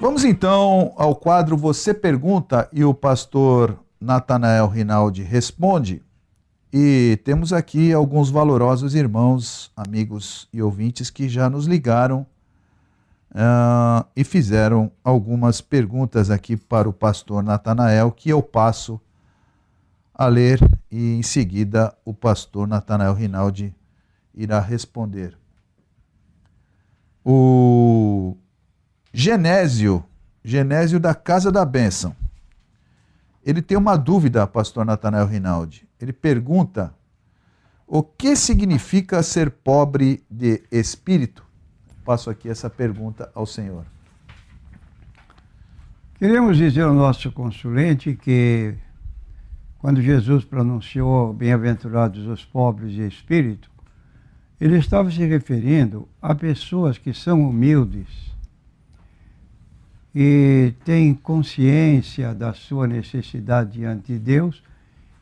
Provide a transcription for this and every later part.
Vamos então ao quadro Você Pergunta e o pastor Natanael Rinaldi responde. E temos aqui alguns valorosos irmãos, amigos e ouvintes que já nos ligaram e fizeram algumas perguntas aqui para o pastor Natanael, que eu passo a ler e em seguida o pastor Natanael Rinaldi irá responder. O Genésio da Casa da Bênção, ele tem uma dúvida, pastor Natanael Rinaldi. Ele pergunta: o que significa ser pobre de espírito? Passo aqui essa pergunta ao senhor. Queremos dizer ao nosso consulente que, quando Jesus pronunciou bem-aventurados os pobres de espírito, ele estava se referindo a pessoas que são humildes e têm consciência da sua necessidade diante de Deus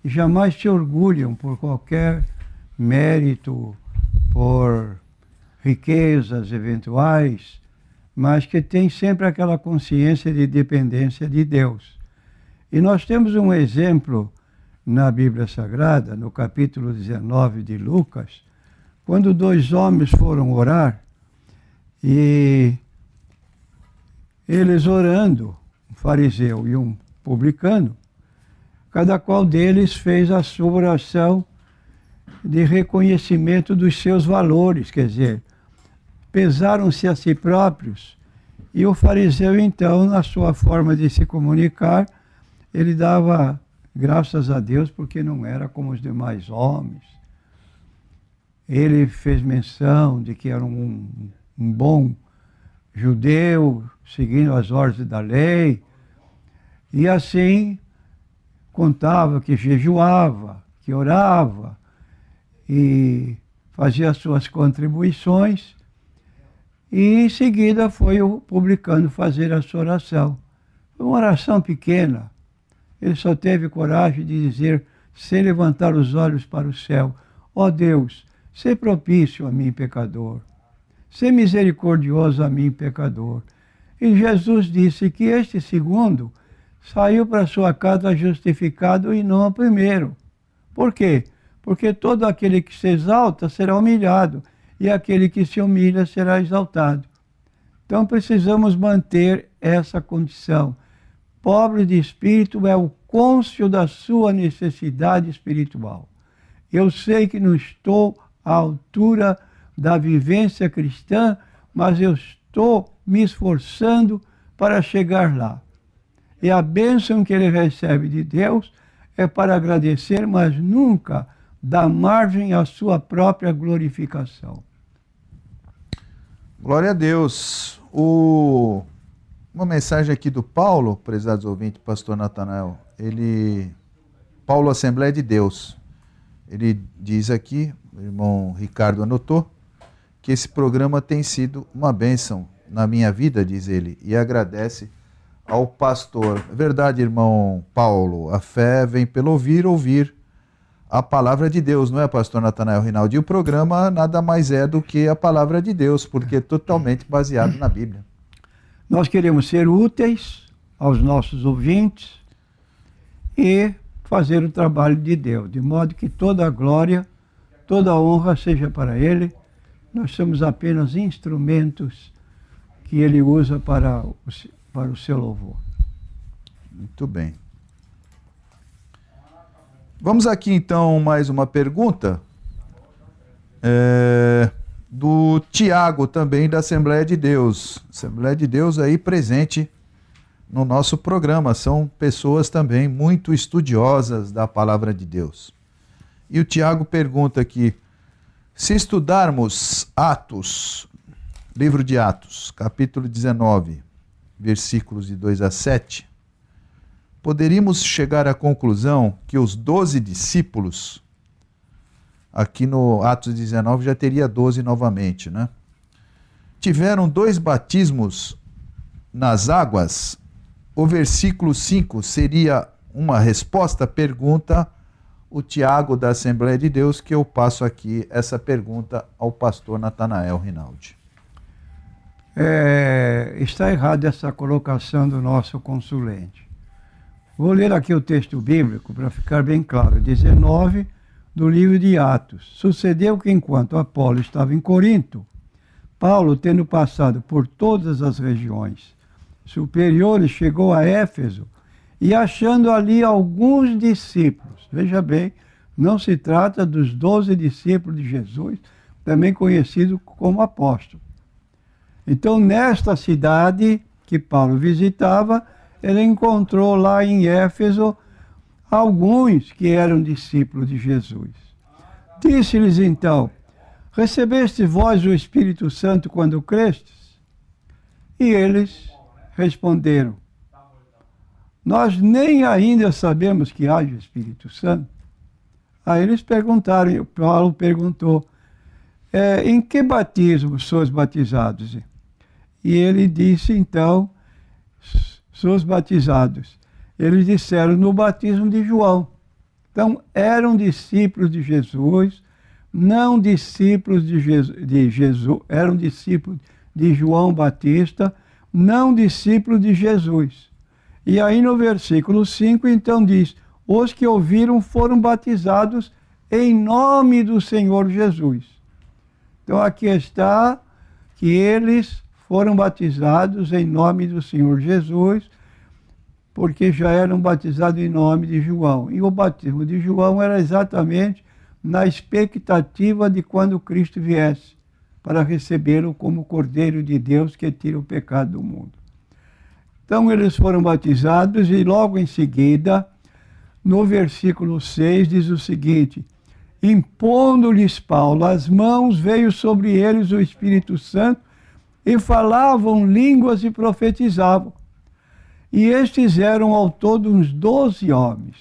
e jamais se orgulham por qualquer mérito, por riquezas eventuais, mas que têm sempre aquela consciência de dependência de Deus. E nós temos um exemplo na Bíblia Sagrada, no capítulo 19 de Lucas, quando dois homens foram orar e eles orando, um fariseu e um publicano, cada qual deles fez a sua oração de reconhecimento dos seus valores, quer dizer, pesaram-se a si próprios. E o fariseu, então, na sua forma de se comunicar, ele dava graças a Deus porque não era como os demais homens. Ele fez menção de que era um bom judeu, seguindo as ordens da lei, e assim contava que jejuava, que orava e fazia as suas contribuições, e em seguida foi o publicano fazer a sua oração. Foi uma oração pequena, ele só teve coragem de dizer, sem levantar os olhos para o céu: ó Deus, sê propício a mim, pecador. Sê misericordioso a mim, pecador. E Jesus disse que este segundo saiu para sua casa justificado e não o primeiro. Por quê? Porque todo aquele que se exalta será humilhado, e aquele que se humilha será exaltado. Então precisamos manter essa condição. Pobre de espírito é o cônscio da sua necessidade espiritual. Eu sei que não estou à altura da vivência cristã, mas eu estou me esforçando para chegar lá. E a bênção que ele recebe de Deus é para agradecer, mas nunca dar margem à sua própria glorificação. Glória a Deus. Uma mensagem aqui do Paulo, prezados ouvintes, pastor Natanael. Paulo, Assembleia de Deus. Ele diz aqui, o irmão Ricardo anotou, que esse programa tem sido uma bênção na minha vida, diz ele, e agradece ao pastor. É verdade, irmão Paulo, a fé vem pelo ouvir a palavra de Deus, não é, pastor Natanael Rinaldi? E o programa nada mais é do que a palavra de Deus, porque é totalmente baseado na Bíblia. Nós queremos ser úteis aos nossos ouvintes e fazer o trabalho de Deus, de modo que toda a glória, toda a honra seja para Ele. Nós somos apenas instrumentos que Ele usa para o seu louvor. Muito bem. Vamos aqui então mais uma pergunta do Tiago, também da Assembleia de Deus. Assembleia de Deus aí presente no nosso programa. São pessoas também muito estudiosas da palavra de Deus. E o Tiago pergunta aqui: se estudarmos Atos, livro de Atos, capítulo 19, versículos de 2 a 7, poderíamos chegar à conclusão que os 12 discípulos, aqui no Atos 19 já teria 12 novamente, né? Tiveram 2 batismos nas águas. O versículo 5 seria uma resposta? Pergunta o Tiago da Assembleia de Deus, que eu passo aqui essa pergunta ao pastor Natanael Rinaldi. está errada essa colocação do nosso consulente. Vou ler aqui o texto bíblico para ficar bem claro. 19 do livro de Atos. Sucedeu que enquanto Apolo estava em Corinto, Paulo, tendo passado por todas as regiões superiores, chegou a Éfeso e achando ali alguns discípulos. Veja bem, não se trata dos 12 discípulos de Jesus, também conhecido como apóstolos. Então, nesta cidade que Paulo visitava, ele encontrou lá em Éfeso alguns que eram discípulos de Jesus. Disse-lhes então: recebeste vós o Espírito Santo quando crestes? E eles responderam: nós nem ainda sabemos que haja Espírito Santo. Aí eles perguntaram, Paulo perguntou: em que batismo sois batizados? E ele disse então: sois batizados. Eles disseram: no batismo de João. Então, eram discípulos de Jesus, não discípulos de Jesus, eram discípulos de João Batista, não discípulos de Jesus. E aí no versículo 5, então diz: os que ouviram foram batizados em nome do Senhor Jesus. Então aqui está que eles foram batizados em nome do Senhor Jesus, porque já eram batizados em nome de João. E o batismo de João era exatamente na expectativa de quando Cristo viesse, para recebê-lo como Cordeiro de Deus que tira o pecado do mundo. Então eles foram batizados e logo em seguida, no versículo 6, diz o seguinte: impondo-lhes Paulo as mãos, veio sobre eles o Espírito Santo e falavam línguas e profetizavam. E estes eram ao todo uns 12 homens.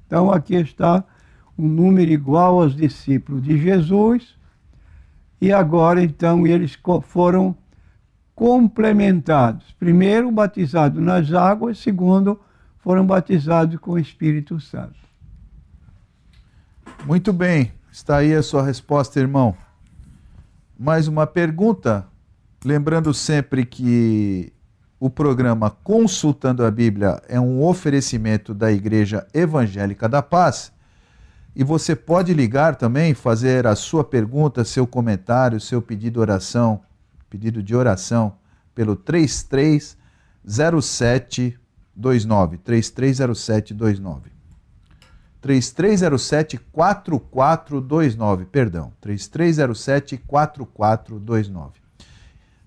Então aqui está um número igual aos discípulos de Jesus. E agora então eles foram complementados. Primeiro, batizados nas águas. Segundo, foram batizados com o Espírito Santo. Muito bem. Está aí a sua resposta, irmão. Mais uma pergunta. Lembrando sempre que o programa Consultando a Bíblia é um oferecimento da Igreja Evangélica da Paz. E você pode ligar também, fazer a sua pergunta, seu comentário, seu pedido de oração, pelo 330729. 330729. 3307-4429, perdão. 3307-4429.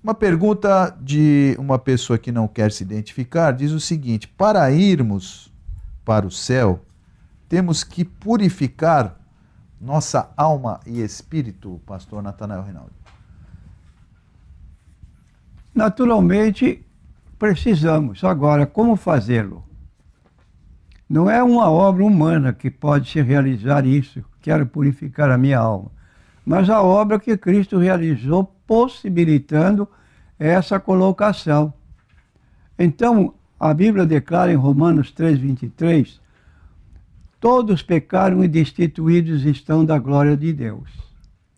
Uma pergunta de uma pessoa que não quer se identificar diz o seguinte: para irmos para o céu, temos que purificar nossa alma e espírito, pastor Natanael Rinaldi? Naturalmente, precisamos. Agora, como fazê-lo? Não é uma obra humana que pode se realizar isso, quero purificar a minha alma, mas a obra que Cristo realizou possibilitando essa colocação. Então, a Bíblia declara em Romanos 3:23, todos pecaram e destituídos estão da glória de Deus.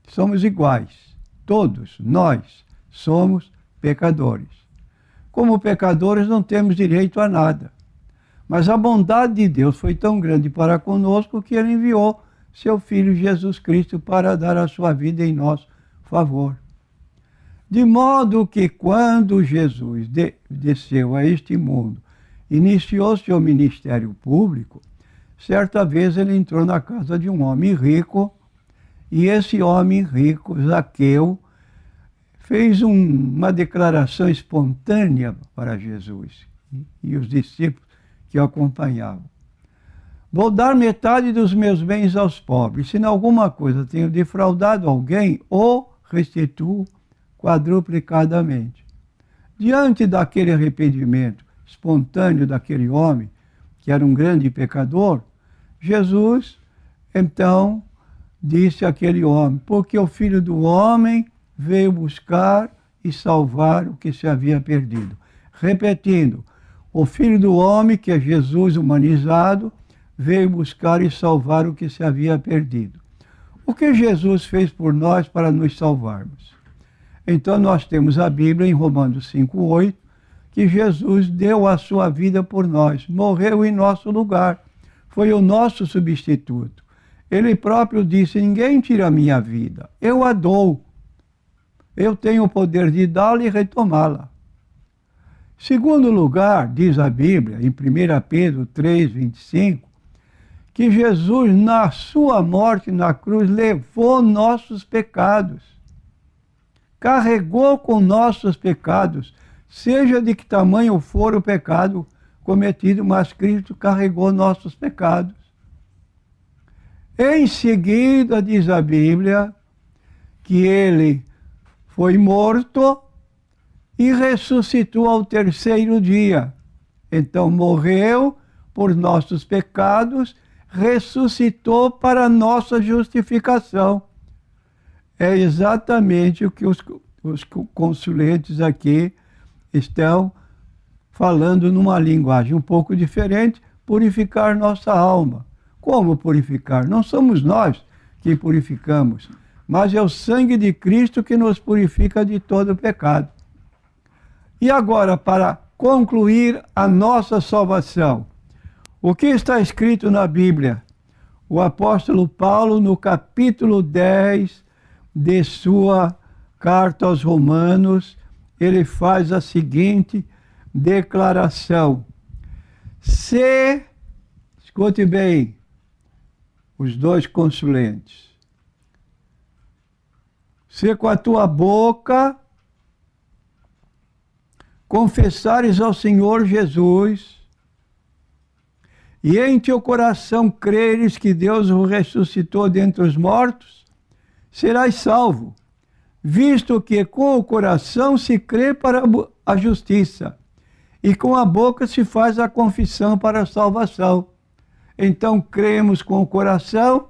Somos iguais, todos nós somos pecadores. Como pecadores não temos direito a nada, mas a bondade de Deus foi tão grande para conosco que Ele enviou seu Filho Jesus Cristo para dar a sua vida em nosso favor. De modo que quando Jesus desceu a este mundo, iniciou seu ministério público, certa vez ele entrou na casa de um homem rico, e esse homem rico, Zaqueu, fez uma declaração espontânea para Jesus e os discípulos que o acompanhavam. Vou dar metade dos meus bens aos pobres. Se em alguma coisa tenho defraudado alguém, ou restituo quadruplicadamente. Diante daquele arrependimento espontâneo daquele homem, que era um grande pecador, Jesus, então, disse àquele homem: porque o Filho do Homem veio buscar e salvar o que se havia perdido. Repetindo, o Filho do Homem, que é Jesus humanizado, veio buscar e salvar o que se havia perdido. O que Jesus fez por nós para nos salvarmos? Então nós temos a Bíblia em Romanos 5:8, que Jesus deu a sua vida por nós, morreu em nosso lugar, foi o nosso substituto. Ele próprio disse: ninguém tira a minha vida, eu a dou. Eu tenho o poder de dá-la e retomá-la. Segundo lugar, diz a Bíblia, em 1 Pedro 3:25, que Jesus, na sua morte na cruz, levou nossos pecados. Carregou com nossos pecados, seja de que tamanho for o pecado cometido, mas Cristo carregou nossos pecados. Em seguida, diz a Bíblia, que ele foi morto e ressuscitou ao terceiro dia. Então morreu por nossos pecados, ressuscitou para nossa justificação. É exatamente o que os consulentes aqui estão falando numa linguagem um pouco diferente: purificar nossa alma. Como purificar? Não somos nós que purificamos, mas é o sangue de Cristo que nos purifica de todo pecado. E agora, para concluir a nossa salvação, o que está escrito na Bíblia? O apóstolo Paulo, no capítulo 10 de sua carta aos Romanos, ele faz a seguinte declaração: escute bem, os dois consulentes, se com a tua boca confessares ao Senhor Jesus e em teu coração creres que Deus o ressuscitou dentre os mortos, serás salvo, visto que com o coração se crê para a justiça e com a boca se faz a confissão para a salvação. Então cremos com o coração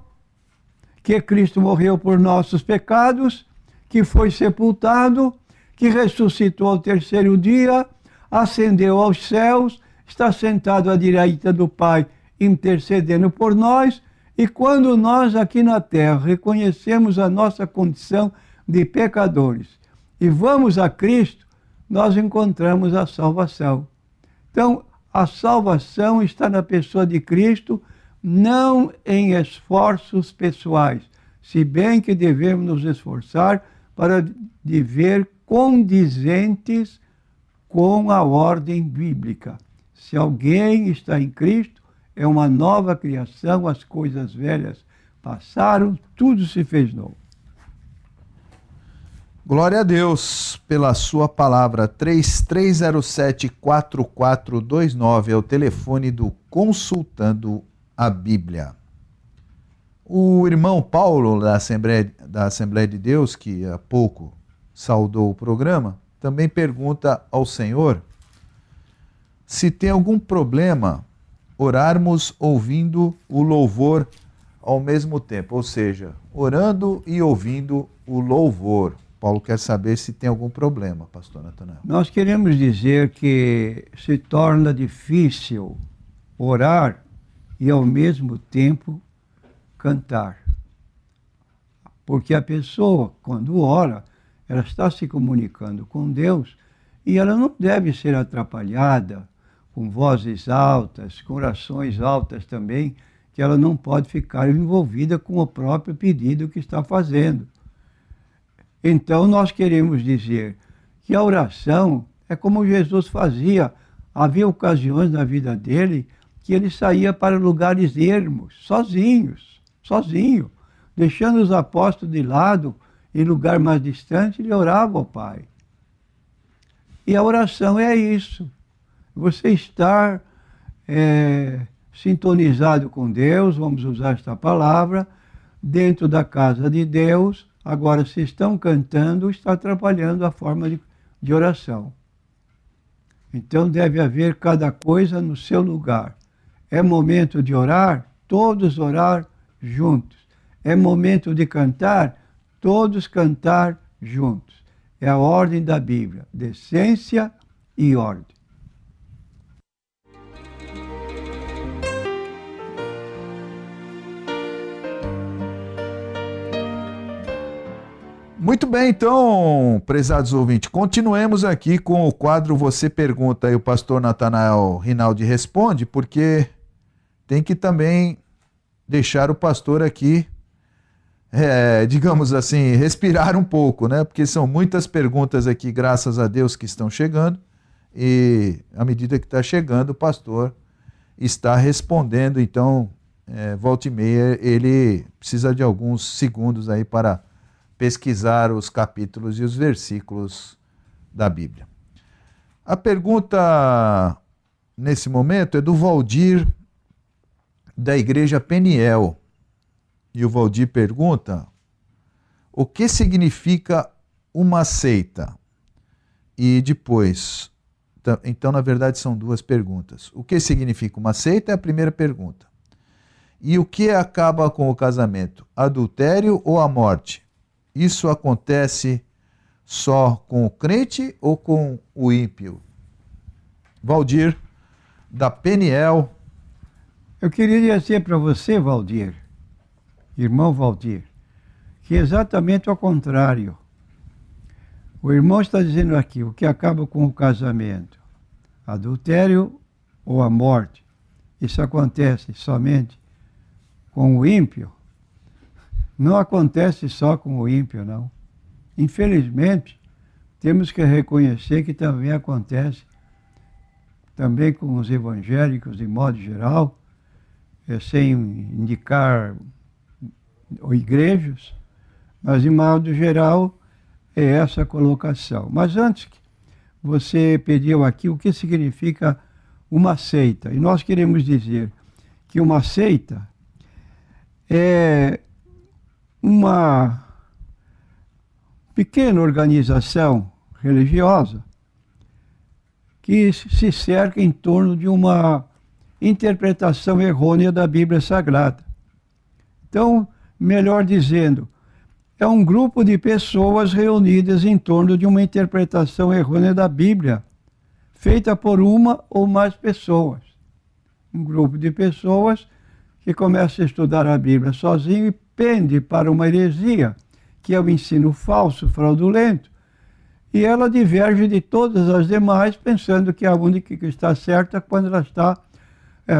que Cristo morreu por nossos pecados, que foi sepultado, que ressuscitou ao terceiro dia, ascendeu aos céus, está sentado à direita do Pai, intercedendo por nós. E quando nós aqui na terra reconhecemos a nossa condição de pecadores e vamos a Cristo, nós encontramos a salvação. Então, a salvação está na pessoa de Cristo, não em esforços pessoais, se bem que devemos nos esforçar para viver condizentes com a ordem bíblica. Se alguém está em Cristo, é uma nova criação, as coisas velhas passaram, tudo se fez novo. Glória a Deus pela sua palavra. 3307-4429 é o telefone do Consultando a Bíblia. O irmão Paulo, da Assembleia de Deus, que há pouco saudou o programa, também pergunta ao Senhor se tem algum problema orarmos ouvindo o louvor ao mesmo tempo, ou seja, orando e ouvindo o louvor. Paulo quer saber se tem algum problema, pastor Natanael. Nós queremos dizer que se torna difícil orar e ao mesmo tempo cantar. Porque a pessoa, quando ora, ela está se comunicando com Deus e ela não deve ser atrapalhada com vozes altas, com orações altas também, que ela não pode ficar envolvida com o próprio pedido que está fazendo. Então nós queremos dizer que a oração é como Jesus fazia. Havia ocasiões na vida dele que ele saía para lugares ermos, sozinho, deixando os apóstolos de lado, em lugar mais distante, ele orava ao Pai. E a oração é isso. Você estar sintonizado com Deus, vamos usar esta palavra, dentro da casa de Deus. Agora, se estão cantando, está atrapalhando a forma de oração. Então deve haver cada coisa no seu lugar. É momento de orar, todos orar juntos. É momento de cantar, todos cantar juntos. É a ordem da Bíblia, decência e ordem. Muito bem, então, prezados ouvintes, continuemos aqui com o quadro Você Pergunta e o pastor Natanael Rinaldi responde, porque tem que também deixar o pastor aqui, digamos assim, respirar um pouco, né? Porque são muitas perguntas aqui, graças a Deus, que estão chegando, e à medida que está chegando, o pastor está respondendo, então, volta e meia, ele precisa de alguns segundos aí para pesquisar os capítulos e os versículos da Bíblia. A pergunta nesse momento é do Valdir, da Igreja Peniel. E o Valdir pergunta: o que significa uma seita? E depois, então na verdade são duas perguntas. O que significa uma seita é a primeira pergunta. E o que acaba com o casamento? Adultério ou a morte? Isso acontece só com o crente ou com o ímpio? Valdir, da Peniel. Eu queria dizer para você, Valdir, irmão Valdir, que é exatamente ao contrário. O irmão está dizendo aqui, o que acaba com o casamento? Adultério ou a morte? Isso acontece somente com o ímpio? Não acontece só com o ímpio, não. Infelizmente, temos que reconhecer que também acontece também com os evangélicos, de modo geral, sem indicar igrejas, mas, de modo geral, é essa a colocação. Mas antes, você pediu aqui o que significa uma seita. E nós queremos dizer que uma seita é uma pequena organização religiosa que se cerca em torno de uma interpretação errônea da Bíblia Sagrada. Então, melhor dizendo, é um grupo de pessoas reunidas em torno de uma interpretação errônea da Bíblia, feita por uma ou mais pessoas. Um grupo de pessoas que começa a estudar a Bíblia sozinho e pende para uma heresia, que é o ensino falso, fraudulento, e ela diverge de todas as demais, pensando que a única que está certa é quando ela está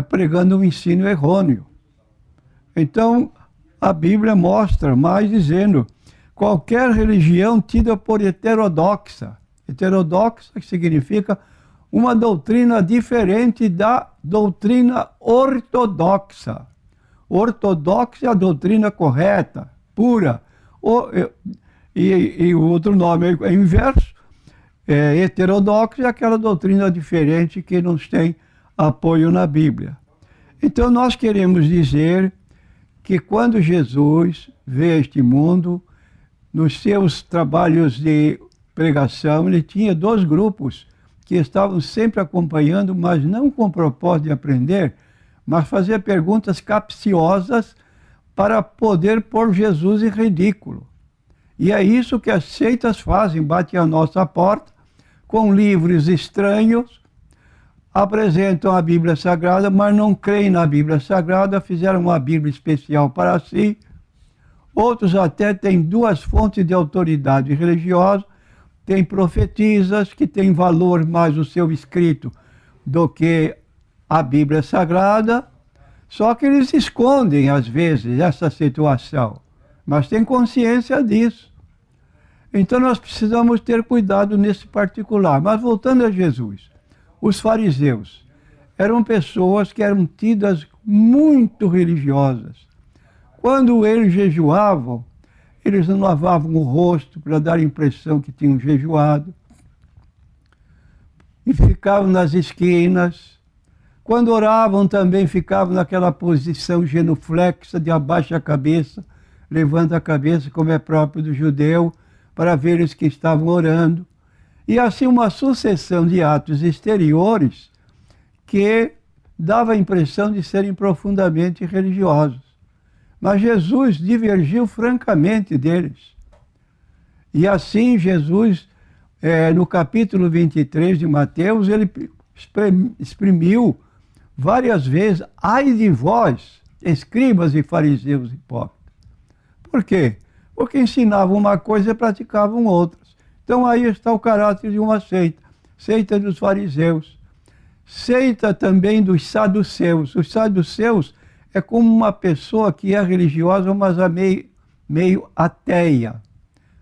pregando um ensino errôneo. Então, a Bíblia mostra mais dizendo, qualquer religião tida por heterodoxa. Heterodoxa significa uma doutrina diferente da doutrina ortodoxa. Ortodoxa é a doutrina correta, pura. E o outro nome é inverso. Heterodoxa é aquela doutrina diferente que não tem apoio na Bíblia. Então nós queremos dizer que quando Jesus veio a este mundo, nos seus trabalhos de pregação, ele tinha dois grupos que estavam sempre acompanhando, mas não com o propósito de aprender, mas fazer perguntas capciosas para poder pôr Jesus em ridículo. E é isso que as seitas fazem, batem a nossa porta com livros estranhos, apresentam a Bíblia Sagrada, mas não creem na Bíblia Sagrada, fizeram uma Bíblia especial para si. Outros até têm duas fontes de autoridade religiosa, tem profetisas que têm valor mais o seu escrito do que a Bíblia Sagrada, só que eles escondem, às vezes, essa situação, mas têm consciência disso. Então nós precisamos ter cuidado nesse particular. Mas voltando a Jesus, os fariseus eram pessoas que eram tidas muito religiosas. Quando eles jejuavam, eles não lavavam o rosto para dar a impressão que tinham jejuado. E ficavam nas esquinas. Quando oravam também ficavam naquela posição genuflexa de abaixa a cabeça, levanta a cabeça como é próprio do judeu, para ver os que estavam orando. E assim uma sucessão de atos exteriores que dava a impressão de serem profundamente religiosos. Mas Jesus divergiu francamente deles. E assim Jesus, no capítulo 23 de Mateus, ele exprimiu várias vezes, ai de vós, escribas e fariseus hipócritas. Por quê? porque ensinavam uma coisa e praticavam outras. Então aí está o caráter de uma seita. Seita dos fariseus. Seita também dos saduceus. Os saduceus é como uma pessoa que é religiosa, mas é meio ateia.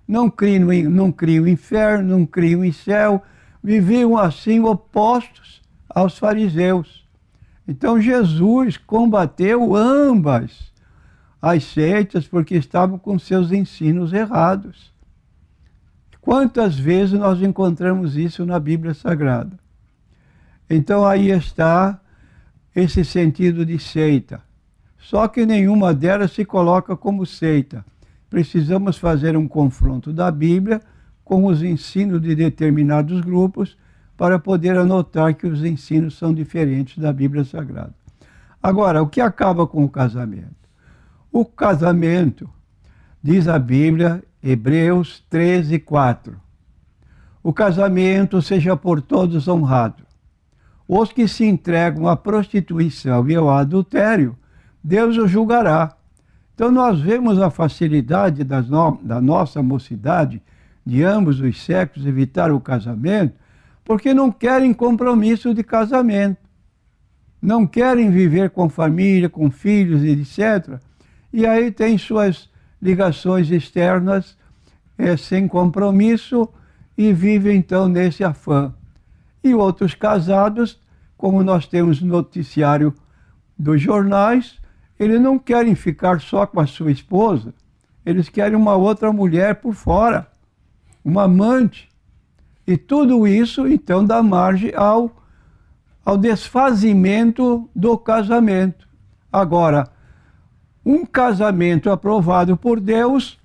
Não criam em inferno, não criam em céu, viviam assim opostos aos fariseus. Então Jesus combateu ambas as seitas porque estavam com seus ensinos errados. Quantas vezes nós encontramos isso na Bíblia Sagrada? Então aí está esse sentido de seita. Só que nenhuma delas se coloca como seita. Precisamos fazer um confronto da Bíblia com os ensinos de determinados grupos para poder anotar que os ensinos são diferentes da Bíblia Sagrada. Agora, o que acaba com o casamento? O casamento, diz a Bíblia, Hebreus 13, 4. O casamento seja por todos honrado. Os que se entregam à prostituição e ao adultério, Deus os julgará. Então nós vemos a facilidade da nossa mocidade, de ambos os sexos, evitar o casamento, porque não querem compromisso de casamento. Não querem viver com família, com filhos, etc. E aí tem suas ligações externas sem compromisso e vivem então nesse afã. E outros casados, como nós temos no noticiário dos jornais, eles não querem ficar só com a sua esposa, eles querem uma outra mulher por fora, uma amante. E tudo isso, então, dá margem ao desfazimento do casamento. Agora, um casamento aprovado por Deus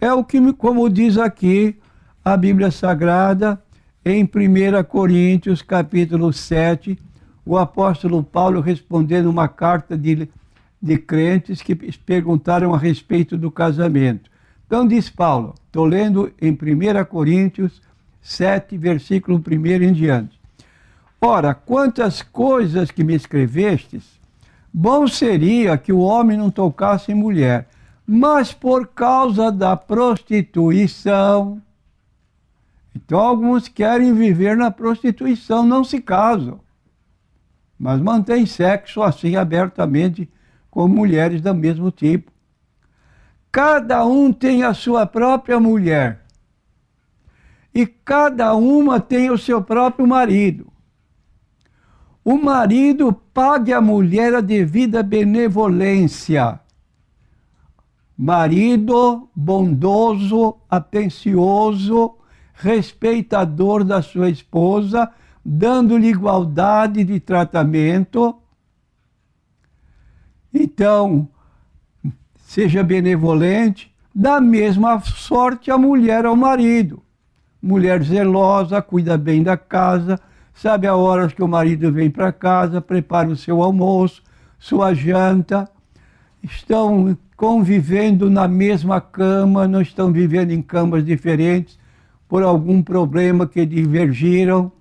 é o que, como diz aqui a Bíblia Sagrada, em 1 Coríntios, capítulo 7, o apóstolo Paulo respondendo uma carta de crentes que perguntaram a respeito do casamento. Então diz Paulo, estou lendo em 1 Coríntios 7, versículo 1 em diante. Ora, quantas coisas que me escrevestes, bom seria que o homem não tocasse em mulher, mas por causa da prostituição. Então alguns querem viver na prostituição, não se casam, mas mantêm sexo assim abertamente com mulheres do mesmo tipo. Cada um tem a sua própria mulher e cada uma tem o seu próprio marido. O marido pague à mulher a devida benevolência. Marido bondoso, atencioso, respeitador da sua esposa, dando-lhe igualdade de tratamento. Então, seja benevolente, da mesma sorte a mulher ao marido. Mulher zelosa, cuida bem da casa, sabe a horas que o marido vem para casa, prepara o seu almoço, sua janta. Estão convivendo na mesma cama, não estão vivendo em camas diferentes por algum problema que divergiram.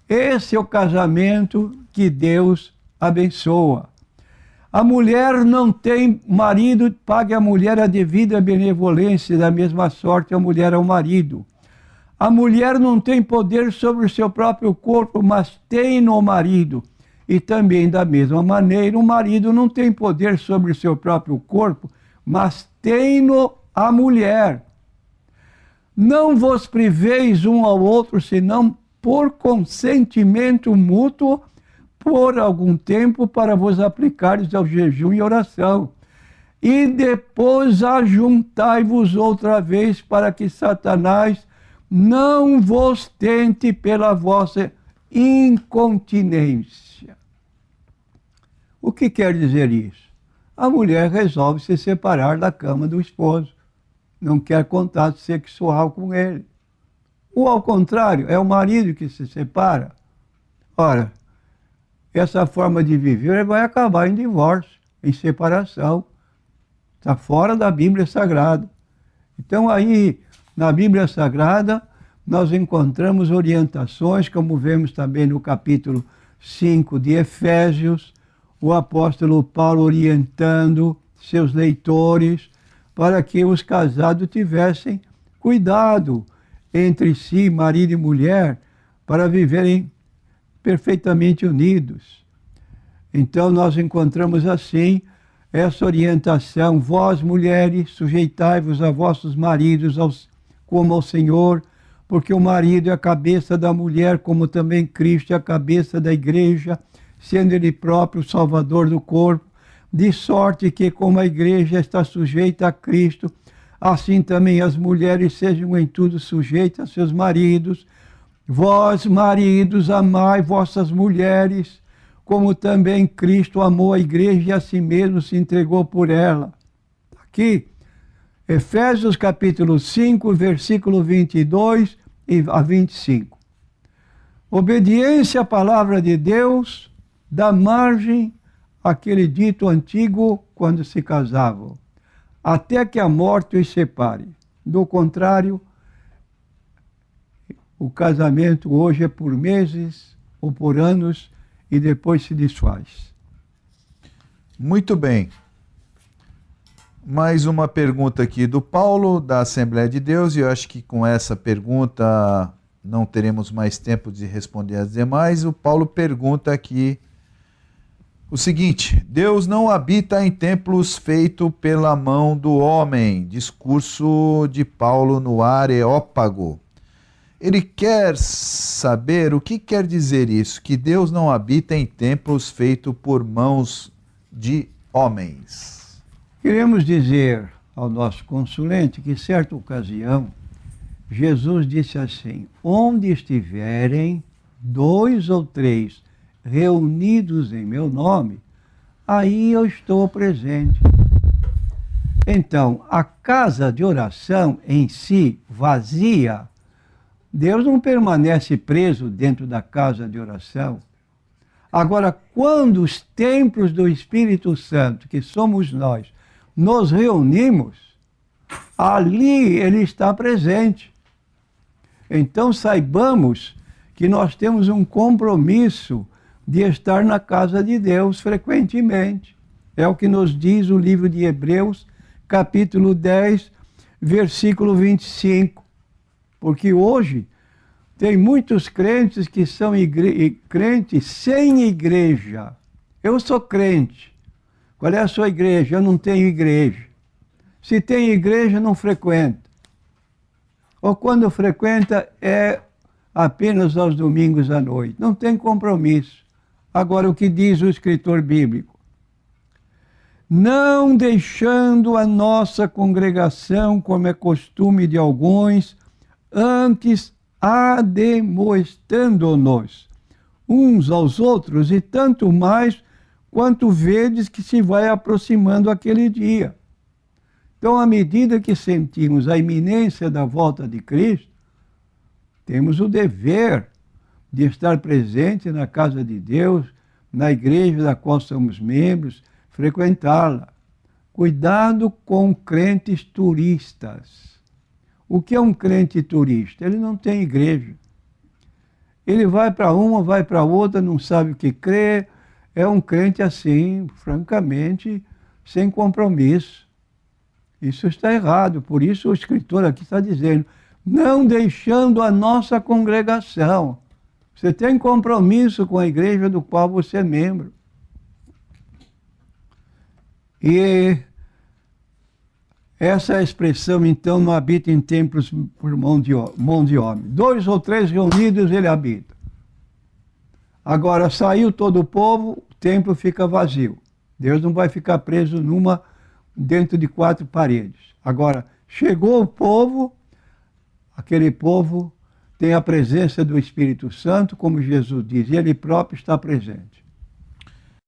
Esse é o casamento que Deus abençoa. A mulher não tem marido, pague a mulher a devida benevolência, da mesma sorte a mulher ao marido. A mulher não tem poder sobre o seu próprio corpo, mas tem no marido. E também, da mesma maneira, o marido não tem poder sobre o seu próprio corpo, mas tem-no a mulher. Não vos priveis um ao outro, senão por consentimento mútuo, por algum tempo, para vos aplicares ao jejum e oração. E depois ajuntai-vos outra vez, para que Satanás não vos tente pela vossa incontinência. O que quer dizer isso? A mulher resolve se separar da cama do esposo. Não quer contato sexual com ele. Ou ao contrário, é o marido que se separa. Ora, essa forma de viver vai acabar em divórcio, em separação. Está fora da Bíblia Sagrada. Então aí, na Bíblia Sagrada, nós encontramos orientações, como vemos também no capítulo 5 de Efésios, o apóstolo Paulo orientando seus leitores para que os casados tivessem cuidado entre si, marido e mulher, para viverem perfeitamente unidos. Então nós encontramos assim essa orientação: vós, mulheres, sujeitai-vos a vossos maridos como ao Senhor, porque o marido é a cabeça da mulher, como também Cristo é a cabeça da igreja, sendo ele próprio o salvador do corpo, de sorte que, como a igreja está sujeita a Cristo, assim também as mulheres sejam em tudo sujeitas a seus maridos. Vós, maridos, amai vossas mulheres, como também Cristo amou a igreja e a si mesmo se entregou por ela. Aqui, Efésios capítulo 5, versículo 22 a 25. Obediência à palavra de Deus dá margem àquele dito antigo quando se casavam: até que a morte os separe. Do contrário, o casamento hoje é por meses ou por anos e depois se desfaz. Muito bem. Mais uma pergunta aqui do Paulo, da Assembleia de Deus, e eu acho que com essa pergunta não teremos mais tempo de responder as demais. O Paulo pergunta aqui o seguinte: Deus não habita em templos feitos pela mão do homem. Discurso de Paulo no Areópago. Ele quer saber o que quer dizer isso, que Deus não habita em templos feitos por mãos de homens. Queremos dizer ao nosso consulente que, em certa ocasião, Jesus disse assim: onde estiverem 2 ou 3 reunidos em meu nome, aí eu estou presente. Então, a casa de oração em si, vazia, Deus não permanece preso dentro da casa de oração. Agora, quando os templos do Espírito Santo, que somos nós, nos reunimos, ali ele está presente. Então saibamos que nós temos um compromisso de estar na casa de Deus frequentemente. É o que nos diz o livro de Hebreus, capítulo 10, versículo 25. Porque hoje tem muitos crentes que são crentes sem igreja. Eu sou crente. Qual é a sua igreja? Eu não tenho igreja. Se tem igreja, não frequenta. Ou quando frequenta, é apenas aos domingos à noite. Não tem compromisso. Agora, o que diz o escritor bíblico? Não deixando a nossa congregação, como é costume de alguns, antes admoestando-nos uns aos outros, e tanto mais quanto vedes que se vai aproximando aquele dia. Então, à medida que sentimos a iminência da volta de Cristo, temos o dever de estar presente na casa de Deus, na igreja da qual somos membros, frequentá-la. Cuidado com crentes turistas. O que é um crente turista? Ele não tem igreja. Ele vai para uma, vai para outra, não sabe o que crê. É um crente assim, francamente, sem compromisso. Isso está errado. Por isso o escritor aqui está dizendo: não deixando a nossa congregação. Você tem compromisso com a igreja do qual você é membro. E essa é a expressão, então, não habita em templos por mão de homem. 2 ou 3 reunidos ele habita. Agora, saiu todo o povo, o templo fica vazio. Deus não vai ficar preso dentro de 4 paredes. Agora, chegou o povo, aquele povo tem a presença do Espírito Santo, como Jesus diz, e ele próprio está presente.